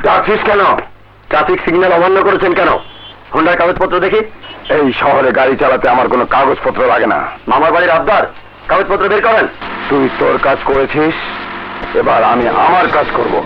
ডাকছিস কেন? Traffic signal অমান্য করেছেন কেন? হোন্ডার কাগজপত্র দেখি। এই শহরে গাড়ি চালাতে আমার কোনো কাগজপত্র লাগে না। মামার বাড়ির আবদার, কাগজপত্র বের করেন। তুই তোর কাজ করেছিস, এবার আমি আমার কাজ করবো।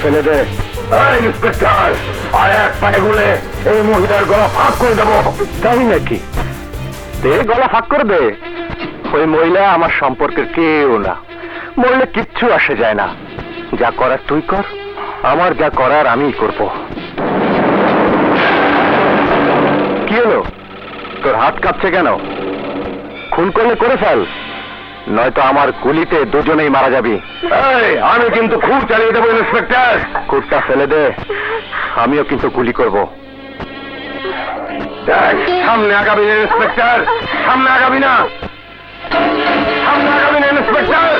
ফেলে দে। ইন্সপেক্টর, আর এক পায়ে গুলে এই মহিলার গলা ফাঁক করে দেবো। তাই নাকি? দে, গলা ফাঁক করে দে। ওই মহিলা আমার সম্পর্কের কেউ না, মরলে কিচ্ছু আসে যায় না। যা করার তুই কর, আমার যা করার আমি করব। কি হলো, তোর হাত কাঁপছে কেন? খুন করলে করে ফেল, নয়তো আমার গুলিতে দুজনেই মারা যাবি। আমি কিন্তু খুব চালিয়ে দেবো ইন্সপেক্টর। খুবটা ফেলে দে, আমিও কিন্তু গুলি করব। সামনে আগাবি না ইন্সপেক্টর, সামনে আগাবি না, সামনে আগাবি না ইন্সপেক্টর।